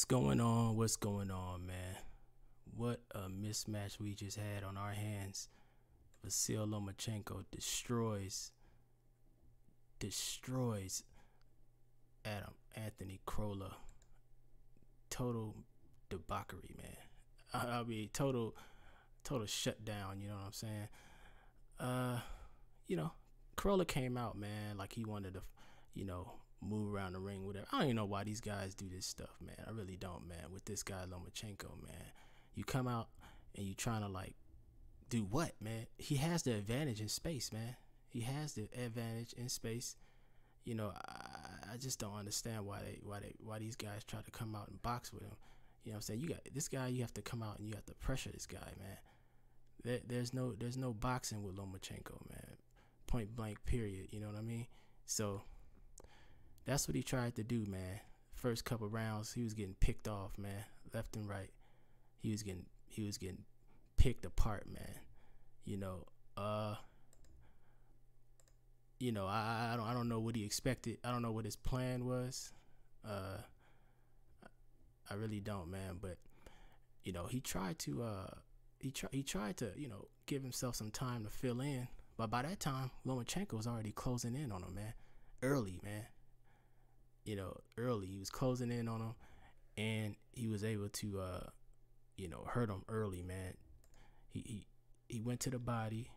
going on? What's going on, man? What a mismatch we just had on our hands. Vasyl Lomachenko destroys Anthony Crolla. Total debauchery, man. I mean, total shutdown. You know what I'm saying? Crolla came out, man, like he wanted to, move around the ring, whatever. I don't even know why these guys do this stuff, man. I really don't, man. With this guy Lomachenko, man, you come out and you trying to do what, man? He has the advantage in space, man. He has the advantage in space. I just don't understand why these guys try to come out and box with him. You know what I'm saying? You got this guy. You have to come out and you have to pressure this guy, man. There's no boxing with Lomachenko, man. Point blank, period. You know what I mean? So that's what he tried to do, man. First couple rounds, he was getting picked off, man, left and right. He was getting picked apart, man. I don't know what he expected. I don't know what his plan was. I really don't, man. But he tried to give himself some time to fill in. But by that time, Lomachenko was already closing in on him, man. Early, man. Early. He was closing in on him, and he was able to, hurt him early, man. He went to the body,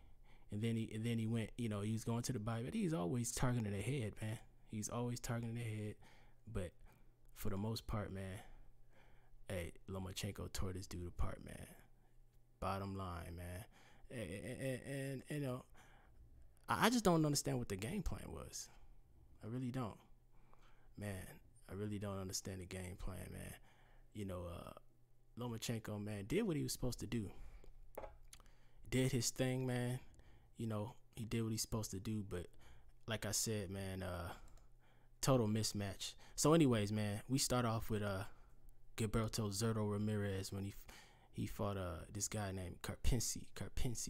and then he went, he was going to the body, but he's always targeting the head, man. He's always targeting the head, but for the most part, man, hey, Lomachenko tore this dude apart, man. Bottom line, man. And I just don't understand what the game plan was. I really don't. Man, I really don't understand the game plan, man. Lomachenko, man, did what he was supposed to do. Did his thing, man. He did what he's supposed to do, but like I said, man, total mismatch. So anyways, man, we start off with Gilberto Cyril Ramirez when he fought this guy named Karpinski,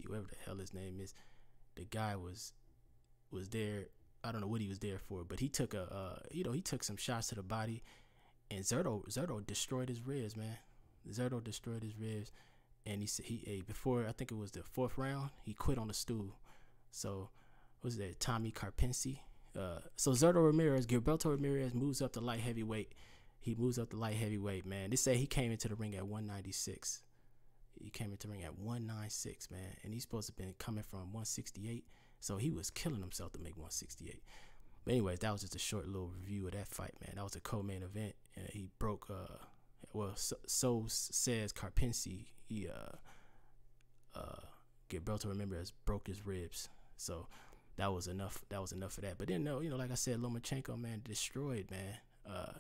whatever the hell his name is. The guy was there. I don't know what he was there for, but he took he took some shots to the body, and Zerto destroyed his ribs, man. Zerto destroyed his ribs, and he said before, I think it was the 4th round, he quit on the stool. So what was that, Tommy Karpinski? So Gilberto Ramirez moves up to light heavyweight. He moves up to light heavyweight, man. They say he came into the ring at 196. He came into the ring at 196, man, and he's supposed to have been coming from 168. So he was killing himself to make 168. But anyways, that was just a short little review of that fight, man. That was a co-main event, and he broke. So says Karpinski. He Gilberto Ramirez broke his ribs. So that was enough. That was enough of that. But then, like I said, Lomachenko, man, destroyed, man.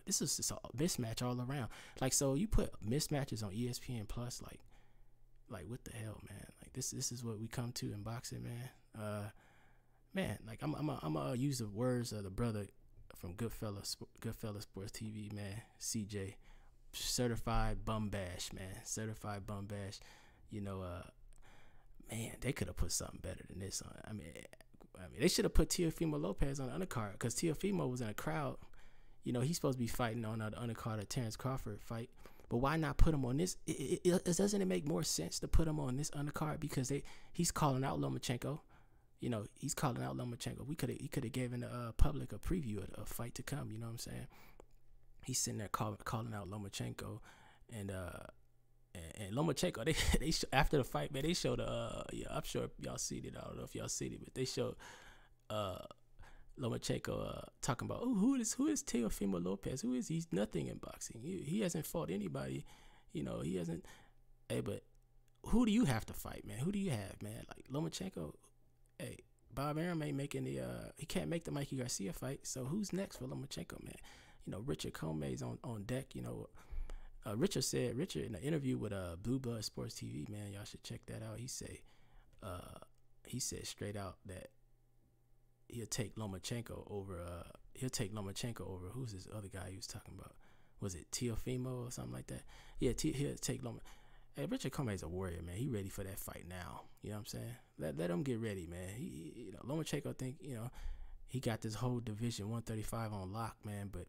This is just a mismatch all around. So you put mismatches on ESPN Plus, like what the hell, man? Like this is what we come to in boxing, man. Man, I'm gonna use the words of the brother from Goodfellas Sports TV, man, CJ, certified bum bash, man, certified bum bash. Man, they could have put something better than this on. I mean, they should have put Teofimo Lopez on the undercard, because Teofimo was in a crowd. He's supposed to be fighting on the undercard of Terrence Crawford fight. But why not put him on this? Doesn't it make more sense to put him on this undercard, because he's calling out Lomachenko. He's calling out Lomachenko. He could have given the public a preview of a fight to come. You know what I'm saying? He's sitting there calling out Lomachenko, and Lomachenko. They after the fight, man, they showed I'm sure y'all seen it. I don't know if y'all seen it, but they showed Lomachenko talking about, who is Teofimo Lopez? Who is he? He's nothing in boxing. He hasn't fought anybody. He hasn't. Hey, but who do you have to fight, man? Who do you have, man? Like Lomachenko. Hey, Bob Arum ain't making he can't make the Mikey Garcia fight. So who's next for Lomachenko, man? Richard Comey's on deck. Richard in an interview with Blue Blood Sports TV, man, y'all should check that out. He said straight out that he'll take Lomachenko over. Who's this other guy he was talking about? Was it Teofimo or something like that? Yeah, he'll take Lomachenko. Hey, Richard Comey's a warrior, man. He ready for that fight now. You know what I'm saying? Let him get ready, man. Lomachenko think he got this whole division 135 on lock, man. But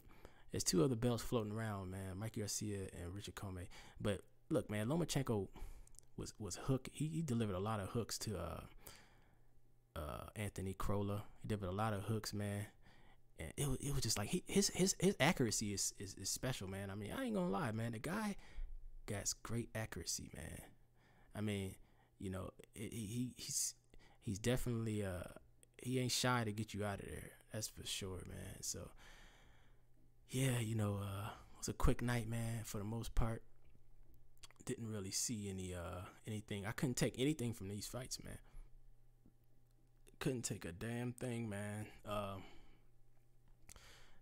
There's two other belts floating around, man. Mikey Garcia and Richard Comey. But look, man, Lomachenko was hook. He delivered a lot of hooks to Anthony Crolla. He delivered a lot of hooks, man. And it was just like his accuracy is special, man. I mean, I ain't gonna lie, man. The guy got great accuracy, man. I mean, you know, he's definitely he ain't shy to get you out of there. That's for sure, man. So yeah, you know, it was a quick night, man. For the most part, didn't really see anything. I couldn't take anything from these fights, man. Couldn't take a damn thing, man.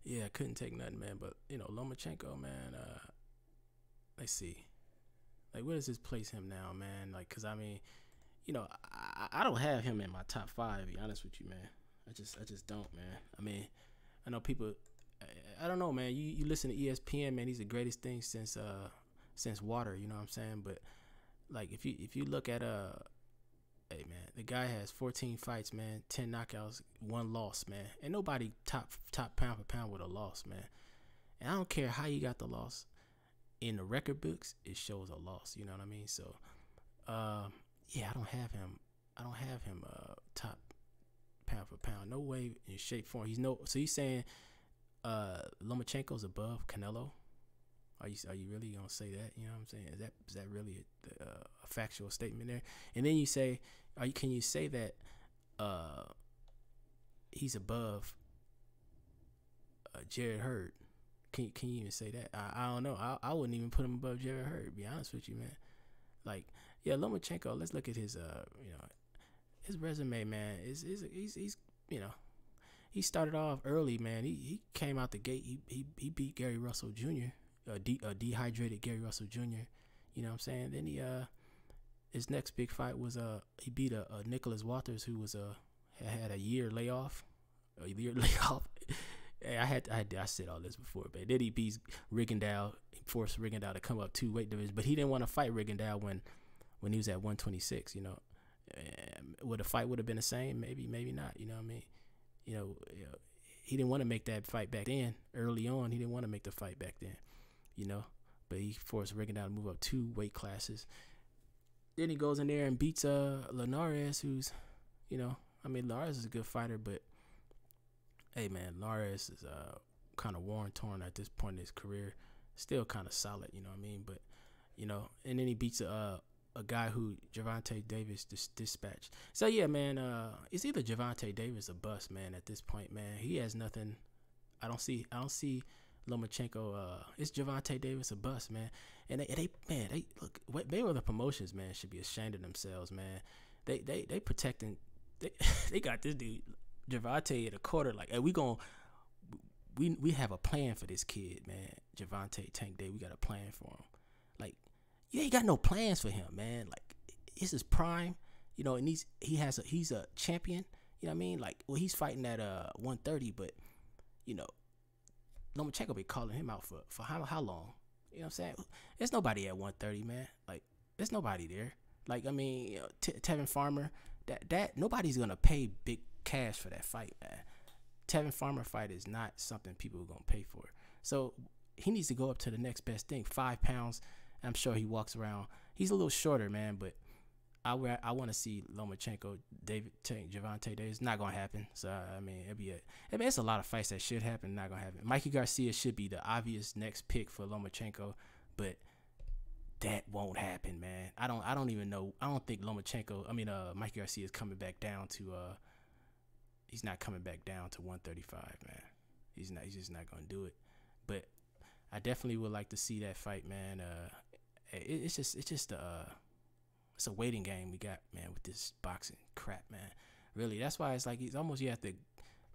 Yeah, I couldn't take nothing, man. But you know, Lomachenko, man. Let's see, like, where does this place him now, man? Like, cause I mean, you know, I don't have him in my top 5. To be honest with you, man. I just don't, man. I mean, I know people. I don't know, man. You listen to ESPN, man. He's the greatest thing since water. You know what I'm saying? But like, if you look at hey, man, the guy has 14 fights, man, 10 knockouts, 1 loss, man. And nobody top pound for pound with a loss, man. And I don't care how you got the loss. In the record books, it shows a loss. You know what I mean? So, yeah, I don't have him top pound for pound. No way in shape, form. So he's saying Lomachenko's above Canelo? Are you really gonna say that? You know what I'm saying? Is that really a factual statement there? And then you say, can you say that he's above Jared Hurd? Can you even say that? I don't know. I wouldn't even put him above Jared Hurd, to be honest with you, man. Like, yeah, Lomachenko. Let's look at his his resume, man. He's you know, he started off early, man. He came out the gate. He beat Gary Russell Jr. A dehydrated Gary Russell Jr. You know what I'm saying? Then his next big fight was he beat a Nicholas Walters, who was had a year layoff. Hey, I said all this before, but then he beats Rigondeaux. He forced Rigondeaux to come up 2 weight divisions, but he didn't want to fight Rigondeaux when he was at 126. You know, would the fight would have been the same? Maybe not. You know what I mean? You know, he didn't want to make that fight back then. Early on, he didn't want to make the fight back then. You know, but he forced Rigondeaux to move up 2 weight classes. Then he goes in there and beats Linares, who's, you know, I mean, Linares is a good fighter, but hey, man, Linares is kind of worn, torn at this point in his career. Still kind of solid, you know what I mean? But, you know, and then he beats a guy who Gervonta Davis dispatched. So yeah, man, it's either Gervonta Davis or bust, man. At this point, man, he has nothing. I don't see Lomachenko. It's Gervonta Davis or bust, man. And they look. Mayweather Promotions, man, should be ashamed of themselves, man. They protecting. They got this dude Gervonta at a quarter. Like, hey, we have a plan for this kid, man. Gervonta Tank Day, we got a plan for him. Like, you ain't got no plans for him, man. Like, it's his prime, you know, and he's a champion. You know what I mean? Like, well, he's fighting at 130, but you know, Lomachenko be calling him out for how long? You know what I'm saying? There's nobody at 130, man. Like, there's nobody there. Like, I mean, you know, Tevin Farmer, that nobody's gonna pay big cash for that fight, man. Tevin Farmer fight is not something people are gonna pay for. So he needs to go up to the next best thing. 5 pounds. I'm sure he walks around. He's a little shorter, man, but I want to see Lomachenko, Gervonta Davis. Not gonna happen. So I mean, it's a lot of fights that should happen. Not gonna happen. Mikey Garcia should be the obvious next pick for Lomachenko, but that won't happen, man. I don't even know. I don't think Mikey Garcia is coming back down to he's not coming back down to 135, man. He's just not gonna do it. But I definitely would like to see that fight, man. It's a waiting game we got, man, with this boxing crap, man. Really, that's why it's like you have to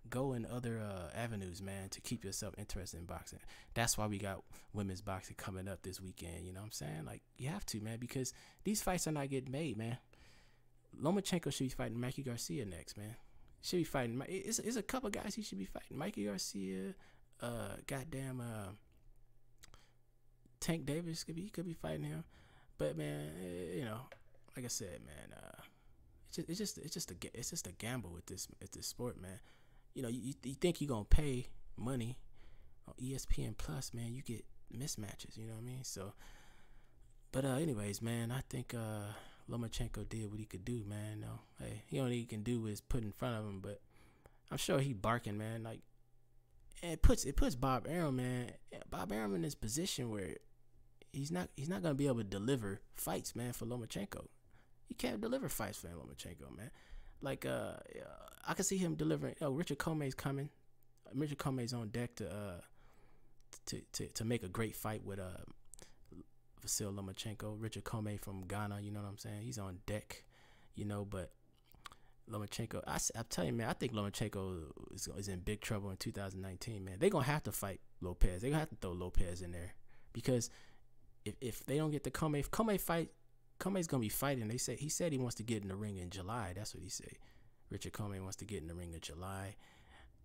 go in other avenues, man, to keep yourself interested in boxing. That's why we got women's boxing coming up this weekend. You know what I'm saying? Like, you have to, man, because these fights are not getting made, man. Lomachenko should be fighting Mikey Garcia next, man. Should be fighting. It's a couple guys he should be fighting. Mikey Garcia, goddamn, Tank Davis could be fighting him. But man, you know, like I said, man, it's just a gamble with this sport, man. You know, you think you're gonna pay money on ESPN Plus, man, you get mismatches. You know what I mean? So, but anyways, man, I think Lomachenko did what he could do, man. No, hey, he only he can do is put in front of him, but I'm sure he barking, man. Like, and it puts Bob Arum, man. Bob Arum in this position where he's not gonna be able to deliver fights, man, for Lomachenko. He can't deliver fights for Lomachenko, man. Like, I can see him delivering. Oh, Richard Commey's coming. Richard Commey's on deck to make a great fight with Vasyl Lomachenko. Richard Commey from Ghana, you know what I'm saying? He's on deck, you know. But Lomachenko, I'm telling you, man, I think Lomachenko is in big trouble in 2019, man. They're gonna have to fight Lopez. They're gonna have to throw Lopez in there, because if they don't get the Commey fight, Commey's gonna be fighting. He said he wants to get in the ring in July. That's what he said. Richard Commey wants to get in the ring in July.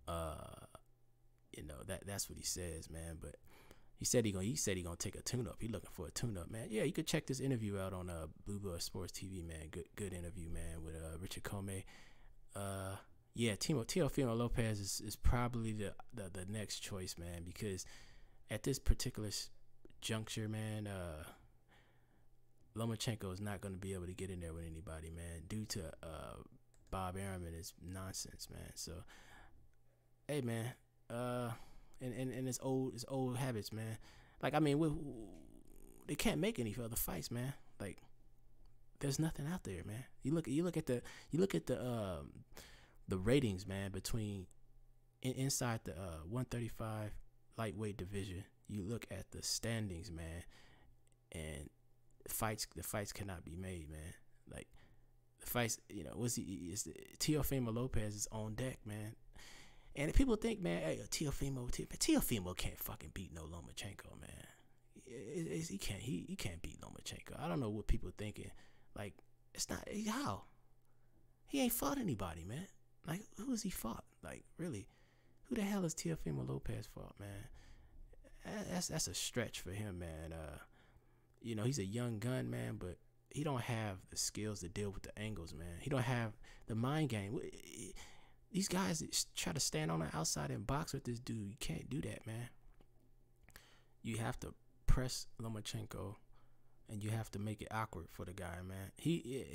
You know, that's what he says, man. But he said he gonna take a tune-up. He looking for a tune-up, man. Yeah, you could check this interview out on Blue Blood Sports TV, man. Good interview, man, with Richard Commey. Yeah, Teofimo Lopez is probably the next choice, man, because at this particular juncture, man, Lomachenko is not going to be able to get in there with anybody, man, due to Bob Arum and his nonsense, man. So, hey, man, and his old habits, man. Like, I mean, they can't make any other fights, man. Like, there's nothing out there, man. You look at the ratings, man, between inside the 135 lightweight division. You look at the standings, man, and the fights cannot be made, man. Like, the fights, you know, Teofimo Lopez is on deck, man. And people think, man, hey, Teofimo can't fucking beat no Lomachenko, man. He can't beat Lomachenko. I don't know what people thinking. Like, it's not how. He ain't fought anybody, man. Like, who has he fought? Like, really, who the hell has Teofimo Lopez fought, man? That's a stretch for him, man. You know, he's a young gun, man, but he don't have the skills to deal with the angles, man. He don't have the mind game. These guys that try to stand on the outside and box with this dude, you can't do that, man. You have to press Lomachenko, and you have to make it awkward for the guy, man.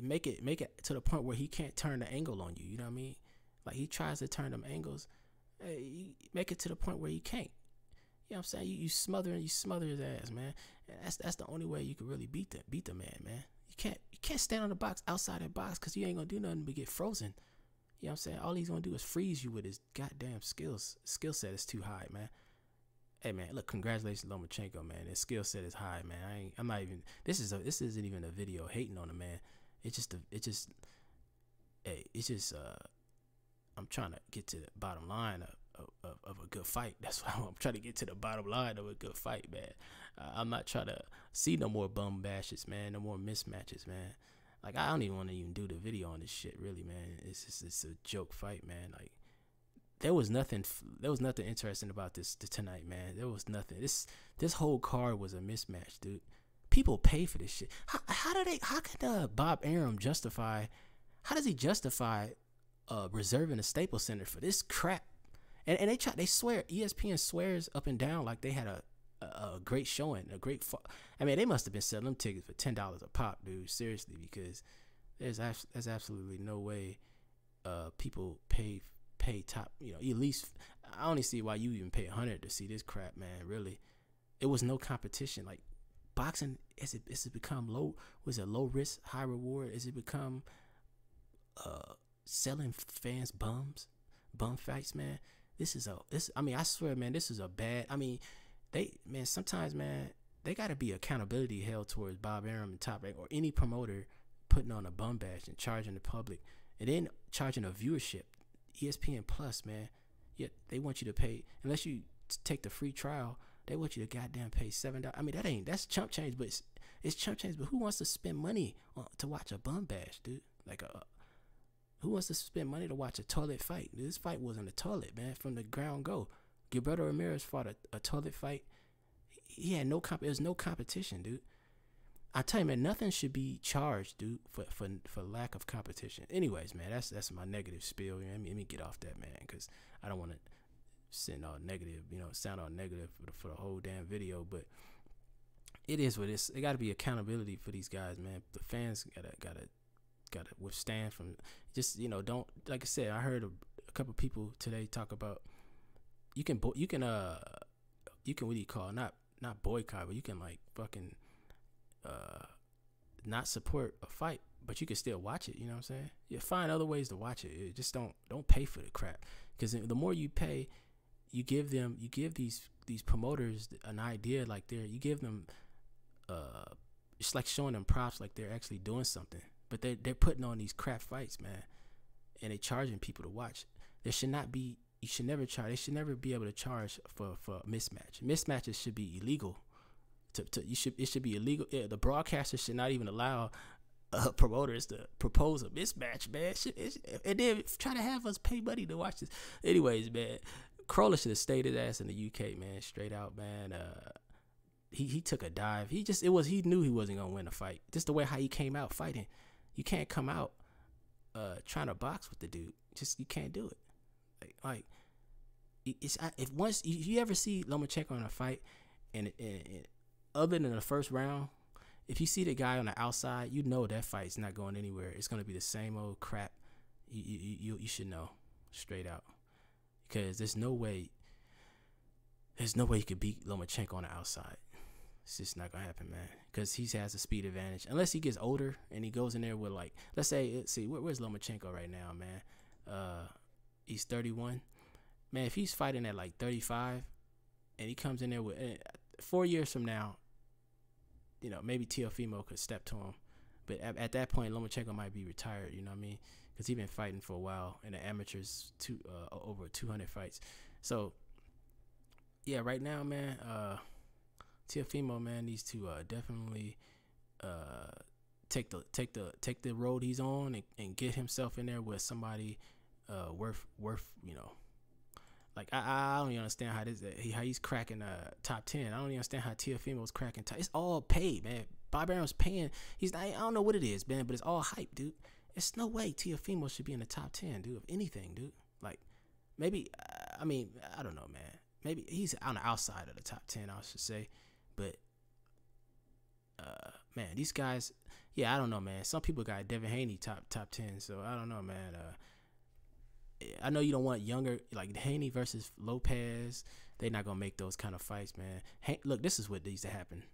Make it to the point where he can't turn the angle on you. You know what I mean? Like, he tries to turn them angles. Hey, make it to the point where he can't. You know what I'm saying? You smother his ass, man. And that's the only way you can really beat the man, man. You can't stand on the box outside that box, because you ain't gonna do nothing but get frozen. You know what I'm saying? All he's gonna do is freeze you with his goddamn skill set is too high, man. Hey, man, look, congratulations, Lomachenko, man. His skill set is high, man. I'm not even. This isn't even a video hating on him, man. I'm trying to get to the bottom line of a good fight. That's why I'm trying to get to the bottom line of a good fight, man. I'm not trying to see no more bum bashes, man. No more mismatches, man. Like, I don't even want to even do the video on this shit, really, man. It's a joke fight, man. Like, there was nothing interesting about this tonight, man. There was nothing. This whole card was a mismatch, dude. People pay for this shit. How can Bob Arum justify? How does he justify reserving a Staples Center for this crap? And they swear, ESPN swears up and down like they had a great showing, a great. I mean, they must have been selling them tickets for $10 a pop, dude. Seriously, because there's absolutely no way people pay top. You know, at least I only see why you even pay $100 to see this crap, man. Really, it was no competition. Like, boxing, is it become low? Was it low risk, high reward? Is it become selling fans bum fights, man? I mean, I swear, man, this is a bad. I mean, sometimes, man, they got to be accountability held towards Bob Arum and Top Rank or any promoter putting on a bum bash and charging the public and then charging a viewership. ESPN Plus, man, yet they want you to pay, unless you take the free trial, they want you to goddamn pay $7. I mean, that's chump change, but it's chump change. But who wants to spend money to watch a bum bash, dude? Like, who wants to spend money to watch a toilet fight? This fight was in the toilet, man, from the ground go. Gilberto Ramirez fought a toilet fight. He had there's no competition, dude. I tell you, man, nothing should be charged, dude, for lack of competition. Anyways, man, that's my negative spiel. You know, let me get off that, man, because I don't want to sitting all negative, sound all negative for the whole damn video. But it is what it is. It got to be accountability for these guys, man. The fans gotta withstand from just don't, like I said. I heard a couple people today talk about you can what do you call, not boycott, but you can like fucking not support a fight, but you can still watch it. You know what I'm saying? You find other ways to watch it. Just don't pay for the crap, because the more you pay, you give these promoters an idea, like you give them it's like showing them props, like they're actually doing something, but they're putting on these crap fights, man, and they charging people to watch. There should not be. You should never charge. They should never be able to charge for mismatch. Mismatches should be illegal. It should be illegal. Yeah, the broadcasters should not even allow promoters to propose a mismatch, man. And then try to have us pay money to watch this. Anyways, man, Crolla should have stayed his ass in the UK, man. Straight out, man. He took a dive. He knew he wasn't gonna win the fight. Just the way how he came out fighting. You can't come out trying to box with the dude. You can't do it. Like if once you ever see Lomachenko in a fight, and other than the first round, if you see the guy on the outside, you know that fight's not going anywhere. It's gonna be the same old crap. You should know straight out, because there's no way you could beat Lomachenko on the outside. It's just not gonna happen, man, because he has a speed advantage. Unless he gets older and he goes in there with, like, let's see, where's Lomachenko right now, man? He's 31. Man, if he's fighting at like 35 and he comes in there with 4 years from now, maybe Teofimo could step to him. But at that point, Lomachenko might be retired, you know what I mean? Because he's been fighting for a while in the amateurs, over 200 fights. So, yeah, right now, man, Teofimo, man, needs to definitely take the road he's on and get himself in there with somebody worth, like I don't even understand how he's cracking top 10. I don't even understand how Teofimo's cracking top. It's all paid, man. Bob Arum's paying. I don't know what it is, man, but it's all hype, dude. It's no way Teofimo should be in the top 10, dude, of anything, dude. Like, maybe, I mean, I don't know, man. Maybe he's on the outside of the top 10, I should say. But, man, these guys, yeah, I don't know, man. Some people got Devin Haney top 10, so I don't know, man. I know you don't want younger, like Haney versus Lopez. They're not gonna make those kind of fights, man. Look, this is what needs to happen.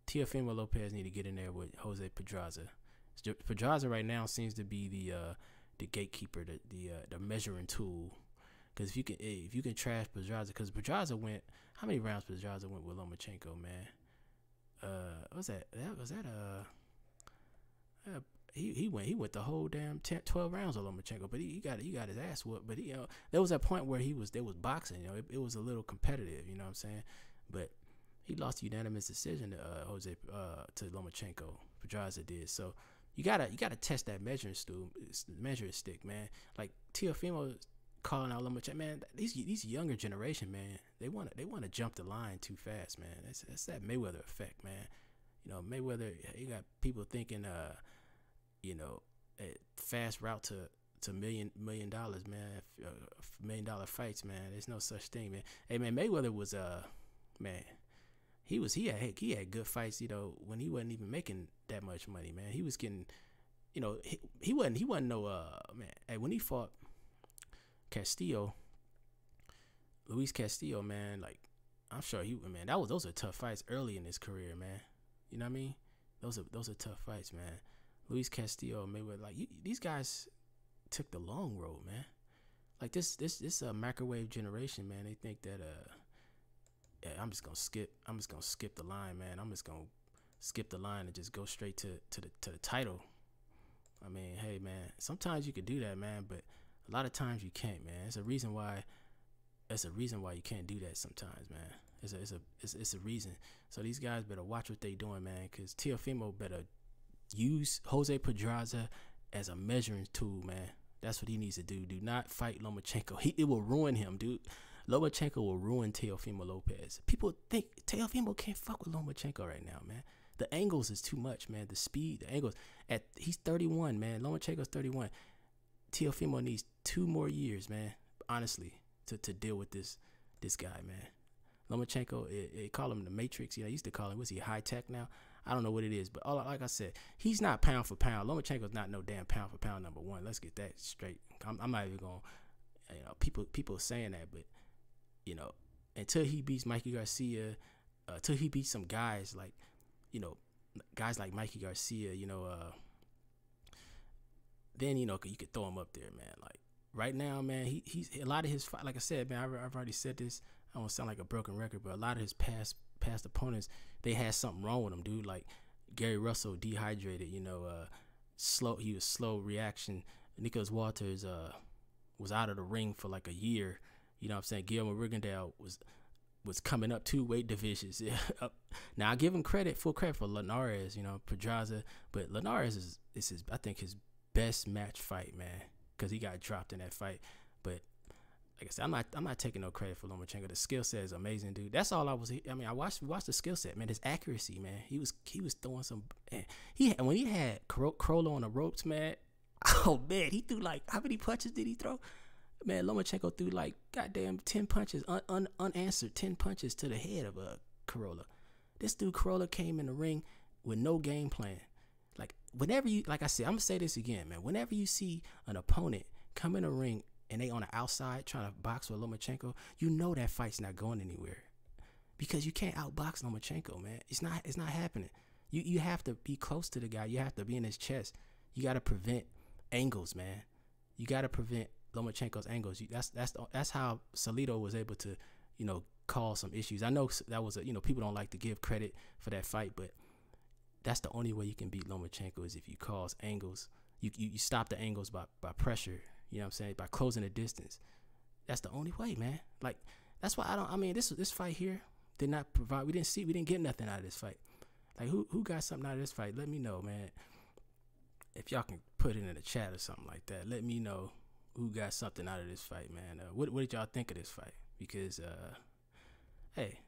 Teofimo Lopez need to get in there with Jose Pedraza. Pedraza right now seems to be the gatekeeper, the measuring tool. Because if you can trash Pedraza, because Pedraza went, how many rounds Pedraza went with Lomachenko, man? He went the whole damn 12 rounds of Lomachenko, but he got his ass whooped. But there was that point where there was boxing, it was a little competitive, you know what I'm saying? But he lost a unanimous decision to Lomachenko. Pedraza did. So you gotta test that measuring stick, man. Like Teofimo calling out Lomachenko, man. These younger generation, man, they wanna jump the line too fast, man. That's that Mayweather effect, man. Mayweather, you got people thinking a fast route to $1 million, man. $1 million fights, man. There's no such thing, man. Hey, man, Mayweather was man. He had good fights, when he wasn't even making that much money, man. He was getting, he wasn't no man. Hey, when he fought Luis Castillo, man, like, I'm sure man, those are tough fights early in his career, man. You know what I mean? Those are tough fights, man. Luis Castillo, Mayweather, like these guys took the long road, man. Like this microwave generation, man. They think that yeah, I'm just gonna skip the line, man. I'm just gonna skip the line and just go straight to the title. I mean, hey, man. Sometimes you could do that, man, but a lot of times you can't, man. It's a reason why you can't do that sometimes, man. It's a reason. So these guys better watch what they doing, man, because Teofimo better use Jose Pedraza as a measuring tool, man. That's what he needs to do. Do not fight Lomachenko. It will ruin him, dude. Lomachenko will ruin Teofimo Lopez. People think Teofimo can't fuck with Lomachenko right now, man. The angles is too much, man. The speed, the angles. He's 31, man. Lomachenko's 31. Teofimo needs 2 more years, man. Honestly, to deal with this this guy, man. Lomachenko, it call him the Matrix. You know, I used to call him, was he high tech now? I don't know what it is, but like I said, he's not pound for pound. Lomachenko's not no damn pound for pound number one. Let's get that straight. I'm not even going, you know, people saying that, but, you know, until he beats Mikey Garcia, until he beats some guys like, you know, guys like Mikey Garcia, you know, then, you know, you could throw him up there, man. Like, right now, man, he's a lot of his, like I said, man, I've already said this. I don't sound like a broken record, but a lot of his past opponents, they had something wrong with him, dude. Like Gary Russell, dehydrated, you know, slow. He was slow reaction. Nicholas Walters was out of the ring for like a year. You know what I'm saying? Guillermo Rigondeaux was coming up 2 weight divisions. Now I give him full credit for Linares, you know, Pedraza, but Linares is his, I think, his best match fight, man, because he got dropped in that fight. But like I said, I'm not taking no credit for Lomachenko. The skill set is amazing, dude. That's all I was. I mean, I watched the skill set, man. His accuracy, man. He was throwing some. Man, when he had Crolla on the ropes, man. Oh man, he threw like, how many punches did he throw? Man, Lomachenko threw like goddamn 10 punches, unanswered 10 punches to the head of Crolla. This dude Crolla came in the ring with no game plan. Like whenever you, like I said, I'm gonna say this again, man. Whenever you see an opponent come in the ring and they on the outside trying to box with Lomachenko, you know that fight's not going anywhere, because you can't outbox Lomachenko, man. It's not happening. You have to be close to the guy. You have to be in his chest. You got to prevent angles, man. You got to prevent Lomachenko's angles. That's how Salido was able to, you know, cause some issues. I know that was you know, people don't like to give credit for that fight, but that's the only way you can beat Lomachenko is if you cause angles. You stop the angles by pressure. You know what I'm saying? By closing the distance. That's the only way, man. Like, that's why I mean, this fight here did not provide, we didn't get nothing out of this fight. Like, who got something out of this fight? Let me know, man. If y'all can put it in the chat or something like that, let me know who got something out of this fight, man. What did y'all think of this fight? Because, hey,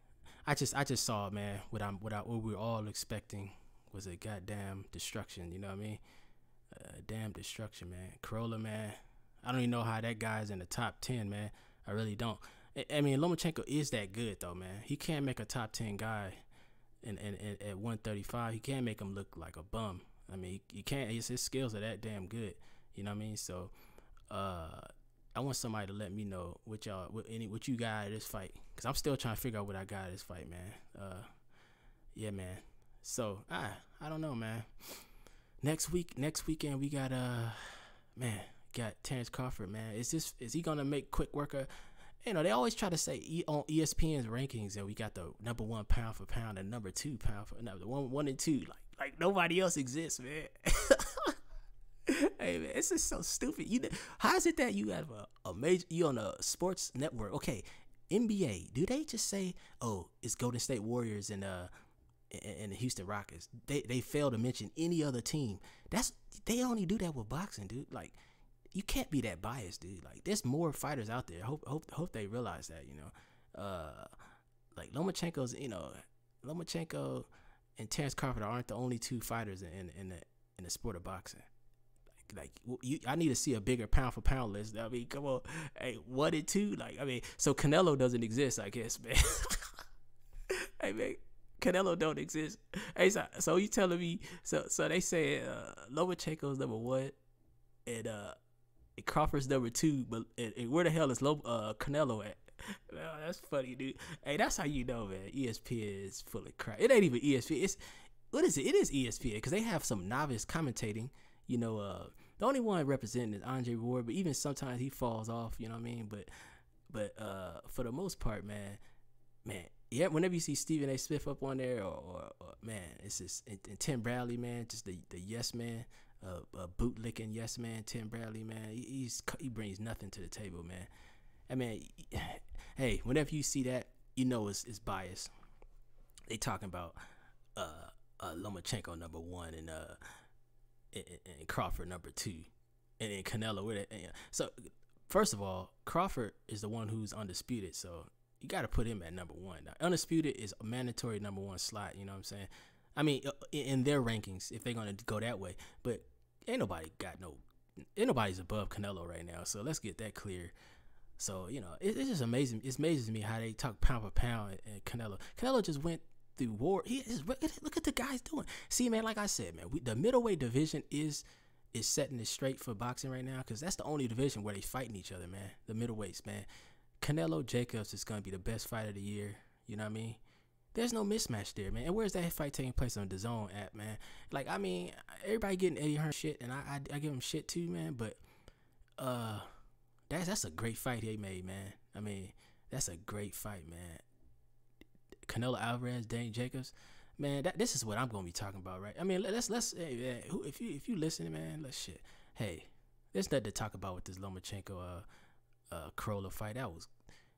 I just saw, man, what we were all expecting was a goddamn destruction, you know what I mean? Damn destruction, man. Crolla, man. I don't even know how that guy's in the top 10, man. I really don't. I mean, Lomachenko is that good, though, man. He can't make a top 10 guy at 135. He can't make him look like a bum. I mean, you can't. His skills are that damn good. You know what I mean? So, I want somebody to let me know what you got out of this fight, because I'm still trying to figure out what I got out of this fight, man. Yeah, man. So, I don't know, man. Next weekend we got man. Got Terrence Crawford, man. Is he gonna make quick work of? You know, they always try to say on ESPN's rankings that we got the number 1 pound for pound and number 2 pound for number 1 and 2. Like nobody else exists, man. Hey man, it's just so stupid. How is it that you have a major, you on a sports network? Okay, NBA. Do they just say, oh, it's Golden State Warriors and the Houston Rockets? They fail to mention any other team. They only do that with boxing, dude. Like, you can't be that biased, dude. Like, there's more fighters out there. Hope they realize that, you know. Like Lomachenko's, you know, Lomachenko and Terrence Crawford aren't the only 2 fighters in the sport of boxing. I need to see a bigger pound for pound list. I mean, come on, hey, 1 and 2. Like, I mean, so Canelo doesn't exist, I guess, man. Hey man, Canelo don't exist. Hey, so you telling me? So they say Lomachenko's number 1, and Crawford's number 2, but and where the hell is Canelo at? Well, that's funny, dude. Hey, that's how you know, man. ESPN is full of crap. It ain't even ESPN. What is it? It is ESPN, because they have some novice commentating. You know, the only one representing is Andre Ward, but even sometimes he falls off. You know what I mean? But for the most part, man, yeah. Whenever you see Stephen A. Smith up on there, or man, it's just and Tim Bradley, man, just the yes man. Bootlicking yes man, Tim Bradley, man. He brings nothing to the table, man. I mean, hey, whenever you see that, you know it's biased. They talking about Lomachenko number 1 and Crawford number 2, and then Canelo. So first of all, Crawford is the one who's undisputed, so you got to put him at number 1. Now, undisputed is a mandatory number 1 slot. You know what I'm saying? I mean, in their rankings, if they're gonna go that way, ain't nobody's above Canelo right now. So let's get that clear. So it's just amazing. It amazes me how they talk pound for pound and Canelo. Canelo just went through war. Look at the guys doing. See, man, like I said, man, the middleweight division is setting it straight for boxing right now, because that's the only division where they fighting each other, man. The middleweights, man. Canelo Jacobs is gonna be the best fight of the year. You know what I mean? There's no mismatch there, man. And where's that fight taking place on the DAZN app, man? Like, I mean, everybody getting Eddie Hearn shit, and I give him shit too, man. But that's a great fight they made, man. I mean, that's a great fight, man. Canelo Alvarez, Daniel Jacobs, man. This is what I'm gonna be talking about, right? I mean, let's hey, man, if you listening, man, let's shit. Hey, there's nothing to talk about with this Lomachenko Crolla fight.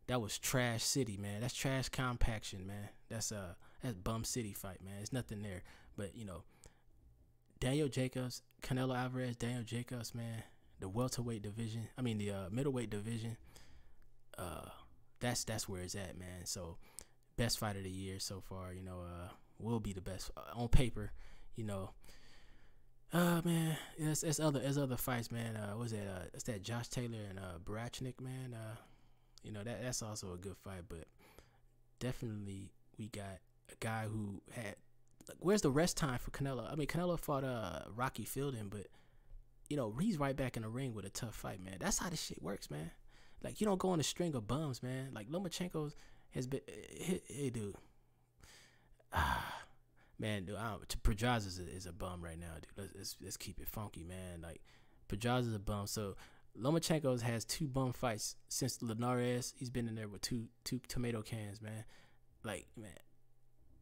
That was trash city, man. That's trash compaction, man. That's bum city fight, man. There's nothing there. But Daniel Jacobs, Canelo Alvarez, Daniel Jacobs, man. The welterweight division. I mean the middleweight division. That's where it's at, man. So best fight of the year so far. Will be the best on paper. Man, it's other fights, man. What's that? It's that Josh Taylor and Barachnik, man. That's also a good fight, but definitely we got a guy who had. Like, where's the rest time for Canelo? I mean, Canelo fought Rocky Fielding, but he's right back in the ring with a tough fight, man. That's how this shit works, man. Like, you don't go on a string of bums, man. Like, Lomachenko has been, hey dude. Man, dude, Pedraza is a bum right now, dude. Let's keep it funky, man. Like, Pedraza is a bum. So Lomachenko has 2 bum fights since Linares. He's been in there with two tomato cans, man. Like, man.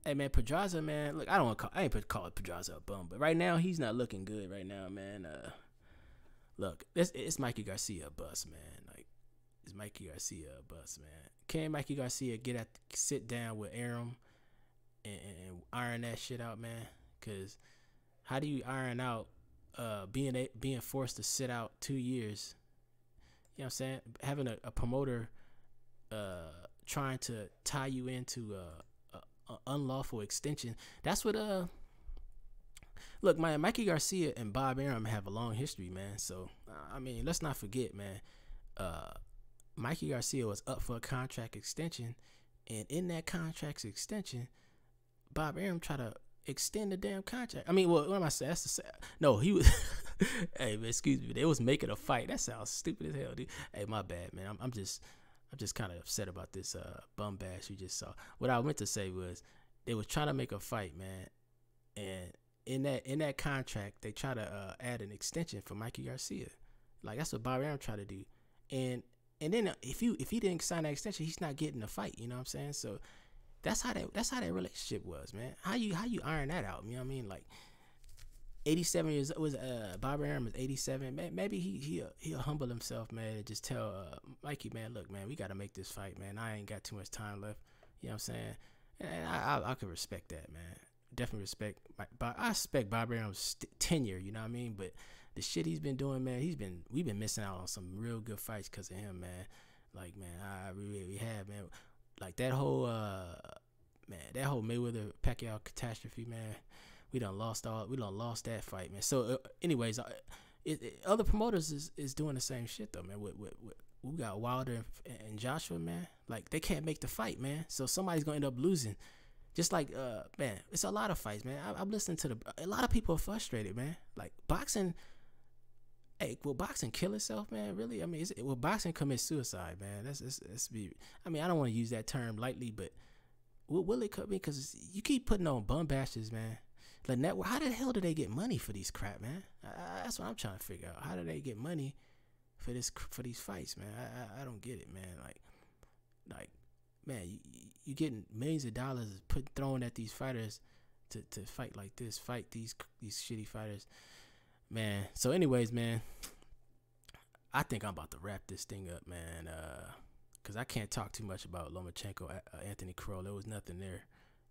Hey, man, Pedraza, man. Look, I ain't call it Pedraza a bum, but right now he's not looking good right now, man. Look, it's Mikey Garcia a bust, man. Like, it's Mikey Garcia a bust, man. Can Mikey Garcia sit down with Arum and iron that shit out, man? Because how do you iron out being forced to sit out 2 years? You know what I'm saying? Having a promoter trying to tie you into a unlawful extension. That's what look, man, Mikey Garcia and Bob Arum have a long history, man. So I mean, let's not forget, man. Mikey Garcia was up for a contract extension, and in that contract extension, Bob Arum tried to extend the damn contract. I mean, what am I saying? No, he was. Hey, man, excuse me. They was making a fight. That sounds stupid as hell, dude. Hey, my bad, man. I'm just kind of upset about this bum bash you just saw. What I meant to say was they was trying to make a fight, man, and in that contract they try to add an extension for Mikey Garcia. Like, that's what Bob Arum tried to do, and then if he didn't sign that extension, he's not getting the fight. You know what I'm saying? So that's how that relationship was, man. How you iron that out? You know what I mean? Like, 87 years was Bob Arum is 87. Maybe he'll humble himself, man, and just tell Mikey, man, look, man, we got to make this fight, man. I ain't got too much time left. You know what I'm saying? And I could respect that, man. Definitely respect. I respect Bob Arum's tenure. You know what I mean? But the shit he's been doing, man, we've been missing out on some real good fights because of him, man. Like, man, we have, man. Like, that whole Mayweather Pacquiao catastrophe, man. We done lost that fight, man. So, anyways, other promoters is doing the same shit though, man. We got Wilder and Joshua, man. Like, they can't make the fight, man. So somebody's gonna end up losing. Just like, man, it's a lot of fights, man. I'm listening to a lot of people are frustrated, man. Like, boxing. Hey, will boxing kill itself, man? Really? I mean, will boxing commit suicide, man? Let's be. I mean, I don't want to use that term lightly, but will it commit? Because you keep putting on bum bashes, man. The network. How the hell do they get money for these crap, man? That's what I'm trying to figure out. How do they get money for these fights, man? I don't get it, man. Like, man, you getting millions of dollars thrown at these fighters to fight like this, fight these shitty fighters. Man, so anyways, man, I think I'm about to wrap this thing up, man, because I can't talk too much about Lomachenko, Anthony Crolla. There was nothing there,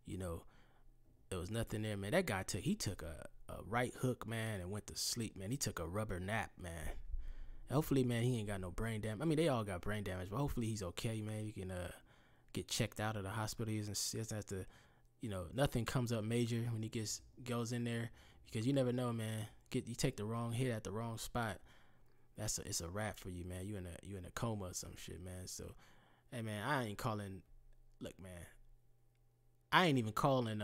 there was nothing there, man. That guy took a right hook, man, and went to sleep, man. He took a rubber nap, man. Hopefully, man, he ain't got no brain damage. I mean, they all got brain damage, but hopefully he's okay, man. You can get checked out of the hospital. He doesn't have to, nothing comes up major when he goes in there, because you never know, man. You take the wrong hit at the wrong spot. it's a wrap for you, man. You in a coma or some shit, man. So, hey, man, I ain't calling. Look, man, I ain't even calling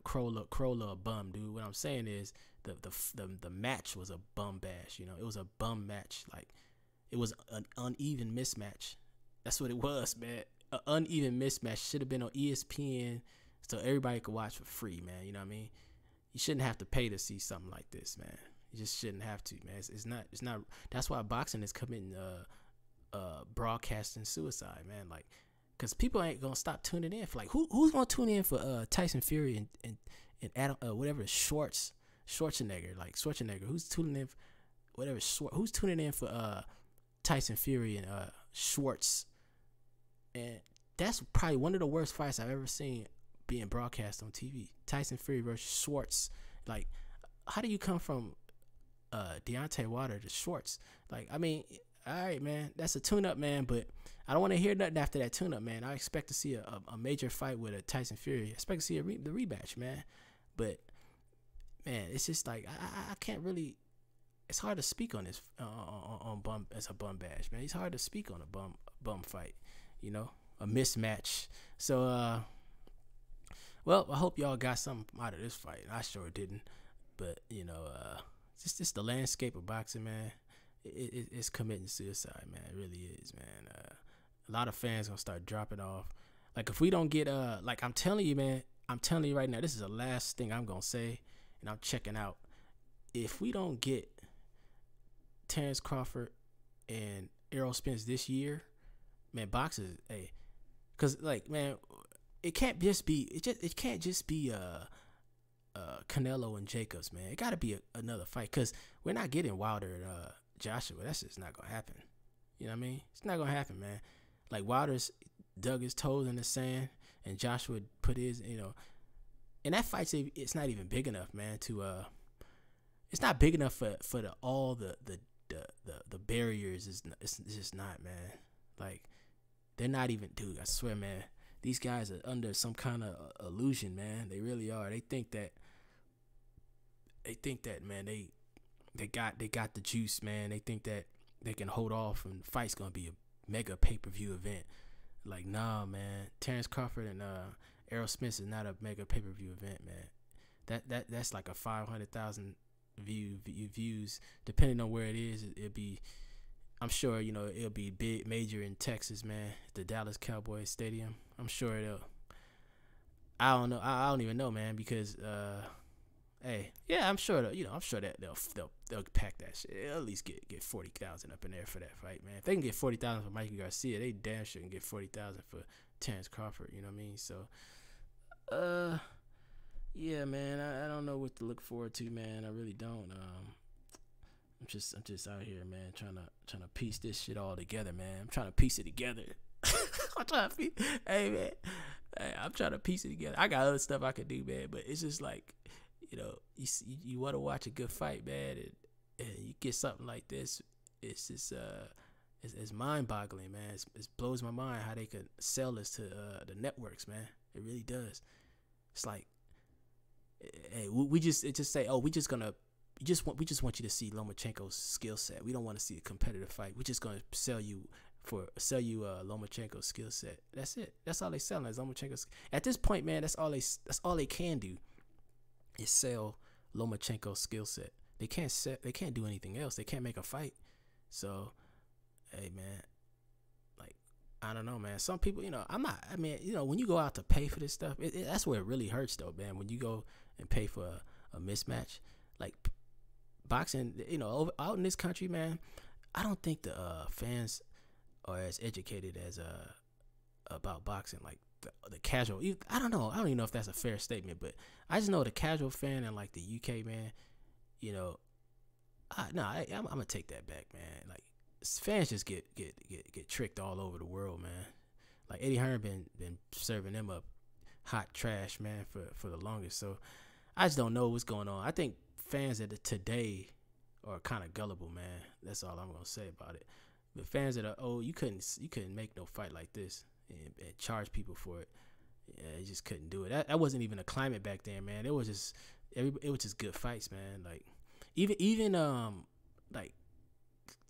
Crolla a bum, dude. What I'm saying is the match was a bum bash. You know, it was a bum match. Like, it was an uneven mismatch. That's what it was, man. An uneven mismatch. Should have been on ESPN so everybody could watch for free, man. You know what I mean? You shouldn't have to pay to see something like this, man. You just shouldn't have to, man. It's not. That's why boxing is committing broadcasting suicide, man. Like, cause people ain't gonna stop tuning in for, like, who's gonna tune in for Tyson Fury and Adam whatever Schwarzenegger, like Schwarzenegger. Who's tuning in for whatever who's tuning in for Tyson Fury and Schwartz? And that's probably one of the worst fights I've ever seen being broadcast on TV. Tyson Fury versus Schwartz. Like, how do you come from Deontay Wilder to Schwartz? Like, I mean, all right, man, that's a tune-up, man, but I don't want to hear nothing after that tune-up, man. I expect to see a major fight with a Tyson Fury. I expect to see the rematch, man. But, man, it's just like, I can't really, it's hard to speak on this on bum as a bum bash, man. It's hard to speak on a bum fight, you know, a mismatch. So, well, I hope y'all got something out of this fight. I sure didn't. But, you know, just the landscape of boxing, man. It's committing suicide, man. It really is, man. A lot of fans gonna start dropping off. Like, if we don't get like, I'm telling you, man. I'm telling you right now. This is the last thing I'm gonna say, and I'm checking out. If we don't get Terrence Crawford and Errol Spence this year, man, boxing, hey, cause, like, man, it can't just be Canelo and Jacobs, man. It gotta be another fight, cause we're not getting Wilder and Joshua. That's just not gonna happen. You know what I mean? It's not gonna happen, man. Like, Wilder's dug his toes in the sand, and Joshua put his, you know, and that fight, it's not even big enough, man. It's not big enough for all the barriers. It's just not, man. Like, they're not even, dude. I swear, man. These guys are under some kind of illusion, man. They really are. They think that, man. They got the juice, man. They think that they can hold off, and the fight's gonna be a mega pay-per-view event. Like, nah, man. Terrence Crawford and Errol Spence is not a mega pay-per-view event, man. That's like a 500,000 views, depending on where it is. It'll be, I'm sure, you know, it'll be big, major in Texas, man. The Dallas Cowboys Stadium. I'm sure it'll. I don't know. I don't even know, man, because hey, yeah, I'm sure that, they'll pack that shit. They'll at least get 40,000 up in there for that fight, man. If they can get 40,000 for Mikey Garcia, they damn sure can get 40,000 for Terrence Crawford. You know what I mean? So, yeah, man, I don't know what to look forward to, man. I really don't. I'm just out here, man, trying to piece this shit all together, man. I'm trying to piece it together. Hey, man, I'm trying to piece it together. I got other stuff I could do, man, but it's just like, you know, you want to watch a good fight, man, and you get something like this. It's just it's mind-boggling, man. It blows my mind how they could sell this to the networks, man. It really does. It's like, hey, we just say, oh, we just want you to see Lomachenko's skill set. We don't want to see a competitive fight. We're just gonna sell you Lomachenko's skill set. That's it. That's all they selling is Lomachenko's. At this point, man, that's all they can do is sell Lomachenko's skill set. They can't do anything else. They can't make a fight. So, hey, man, like, I don't know, man. Some people, you know, when you go out to pay for this stuff, that's where it really hurts, though, man. When you go and pay for a mismatch, like, boxing, you know, out in this country, man, I don't think the fans are as educated as about boxing, like the casual. I don't know. I don't even know if that's a fair statement, but I just know the casual fan in, like, the UK, man. You know, I'm gonna take that back, man. Like, fans just get tricked all over the world, man. Like, Eddie Hearn been serving them up hot trash, man, for the longest. So I just don't know what's going on. I think fans today are kind of gullible, man. That's all I'm gonna say about it. The fans that are, oh, you couldn't make no fight like this and charge people for it. Yeah, you just couldn't do it. That wasn't even a climate back then, man. It was just good fights, man. Like, even like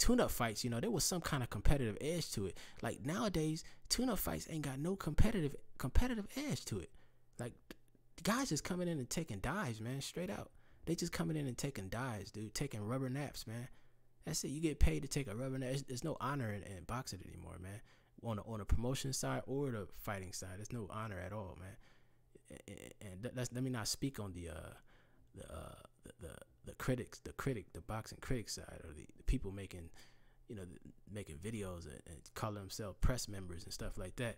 tune-up fights, there was some kind of competitive edge to it. Like nowadays, tune-up fights ain't got no competitive edge to it. Like guys just coming in and taking dives, man, straight out. They just coming in and taking dives, dude, taking rubber naps, man. That's it. You get paid to take a rubber nap. There's no honor in boxing anymore, man. On the promotion side or the fighting side, there's no honor at all, man. And let me not speak on the boxing critic side, or the people making videos and calling themselves press members and stuff like that.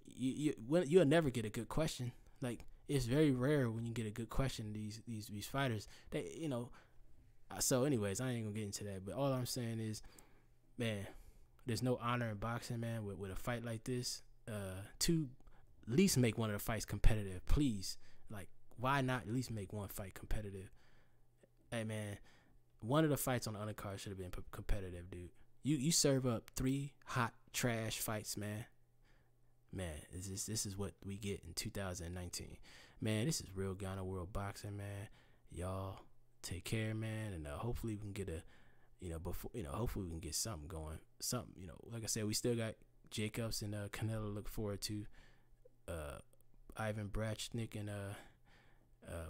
You'll never get a good question. Like, it's very rare when you get a good question. These fighters, they So anyways, I ain't gonna get into that, but all I'm saying is, man, there's no honor in boxing, man. With a fight like this, to at least make one of the fights competitive, please. Like, why not at least make one fight competitive? Hey, man, one of the fights on the undercard should have been competitive, dude. You serve up 3 hot trash fights, man. Man, this is what we get in 2019. Man, this is real Ghana World Boxing, man. Y'all take care, man, and hopefully we can get hopefully we can get something going. Something, like I said, we still got Jacobs and Canelo to look forward to. Ivan Brachnik and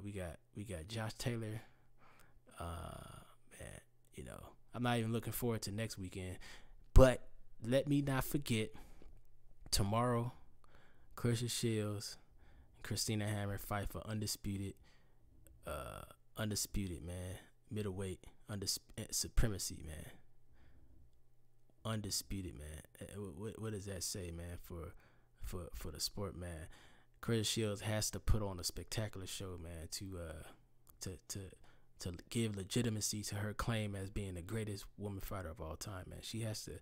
we got Josh Taylor. Man, I'm not even looking forward to next weekend. But let me not forget, tomorrow, Clarissa Shields and Christina Hammer fight for undisputed, man, middleweight supremacy, man. Undisputed, man. What does that say, man, for the sport, man? Clarissa Shields has to put on a spectacular show, man, to give legitimacy to her claim as being the greatest woman fighter of all time, man. She has to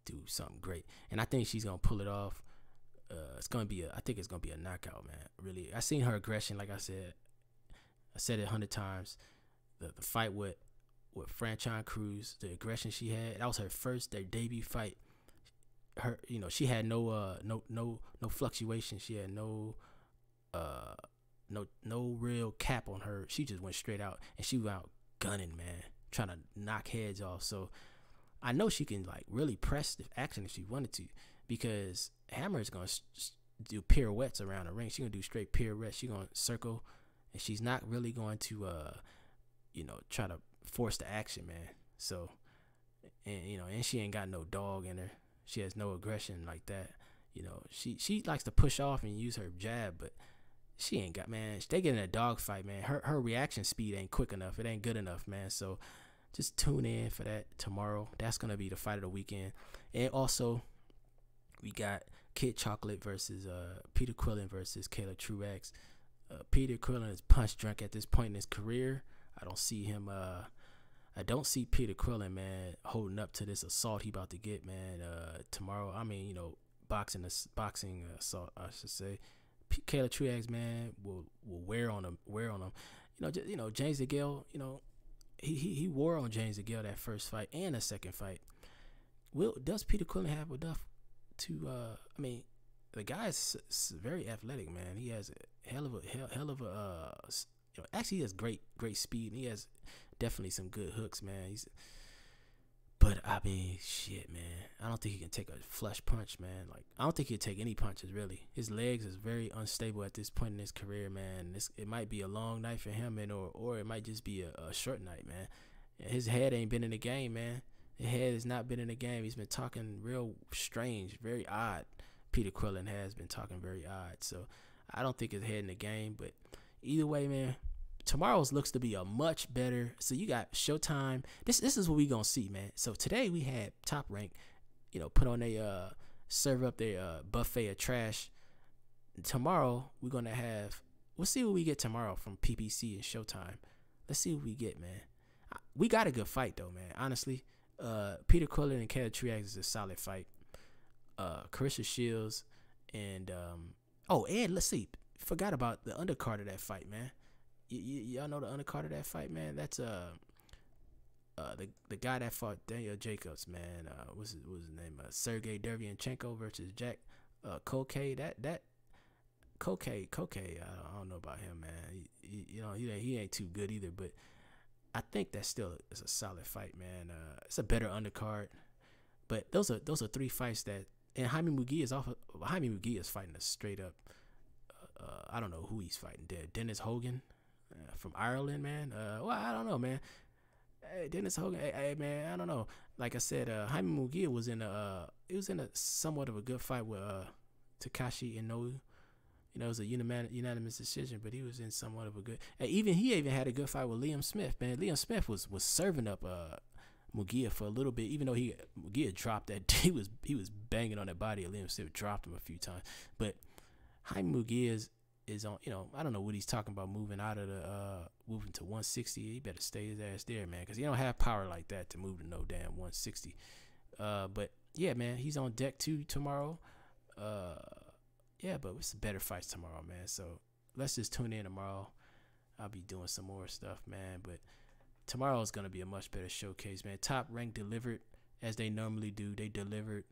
do something great, and I think she's gonna pull it off. I think it's gonna be a knockout, man. Really, I seen her aggression. Like I said it 100 times. The fight with Franchon Cruz, the aggression she had, that was their debut fight. Her, she had no fluctuation. She had no real cap on her. She just went straight out, and she went out gunning, man, trying to knock heads off. So I know she can really press the action if she wanted to, because Hammer is gonna do pirouettes around the ring. She's gonna do straight pirouettes. She's gonna circle, and she's not really going to try to force the action, man. So, and she ain't got no dog in her. She has no aggression like that. She likes to push off and use her jab, but she ain't got, man. They get in a dog fight, man. Her reaction speed ain't quick enough. It ain't good enough, man. So just tune in for that tomorrow. That's gonna be the fight of the weekend. And also, we got Kid Chocolate versus Peter Quillen versus Caleb Truax. Peter Quillen is punch drunk at this point in his career. I don't see him. I don't see Peter Quillen, man, holding up to this assault he about to get, man. Tomorrow. I mean, boxing assault, I should say. Caleb Truax, man, will wear on him. James DeGale, he wore on James DeGale that first fight and the second fight. Does Peter Quillen have enough to? I mean, the guy is very athletic, man. He has a hell of a. Actually, he has great speed, and he has definitely some good hooks, man. But I mean, shit, man. I don't think he can take a flush punch, man. Like, I don't think he'll take any punches, really. His legs is very unstable at this point in his career, man. It might be a long night for him, and or it might just be a short night, man. His head ain't been in the game, man. His head has not been in the game. He's been talking real strange, very odd. Peter Quillen has been talking very odd. So I don't think his head in the game. But either way, man, tomorrow's looks to be a much better. So you got Showtime. This is what we gonna see, man. So today we had Top Rank, put on a serve up their buffet of trash. Tomorrow we're gonna have. We'll see what we get tomorrow from PPC and Showtime. Let's see what we get, man. We got a good fight though, man. Honestly, Peter Quillen and Caleb Truax is a solid fight. Clarissa Shields and and let's see. Forgot about the undercard of that fight, man. Y'all know the undercard of that fight, man. That's the guy that fought Daniel Jacobs, man. What's his name? Sergey Derevyanchenko versus Jack Koke. That Koke. I don't know about him, man. He ain't too good either. But I think that still is a solid fight, man. It's a better undercard, but those are 3 fights that. And Jaime Munguia is fighting a straight up. I don't know who he's fighting there. Dennis Hogan from Ireland, man. Well, I don't know, man. Hey, Dennis Hogan, hey, man, I don't know. Like I said, Jaime Munguia was in a somewhat of a good fight with Takashi Inoue. You know, it was a unanimous decision, but he was in somewhat of a good. He even had a good fight with Liam Smith, man. Liam Smith was serving up Munguia for a little bit, even though Munguia dropped that. He was banging on that body. Liam Smith dropped him a few times, but Jaime Munguia is on. You know, I don't know what he's talking about moving out of the moving to 160. He better stay his ass there, man, because he don't have power like that to move to no damn 160. But yeah, man, he's on deck too tomorrow. Yeah, but it's better fights tomorrow, man. So let's just tune in tomorrow. I'll be doing some more stuff, man. But tomorrow is going to be a much better showcase, man. Top Rank delivered as they normally do. They delivered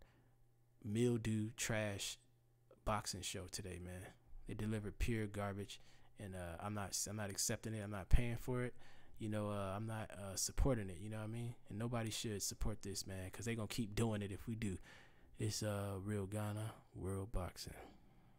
mildew trash boxing show today, man. They delivered pure garbage, and I'm not accepting it. I'm not paying for it. You know, I'm not supporting it. You know what I mean? And nobody should support this, man, because they're going to keep doing it if we do. It's Real Ghana World Boxing.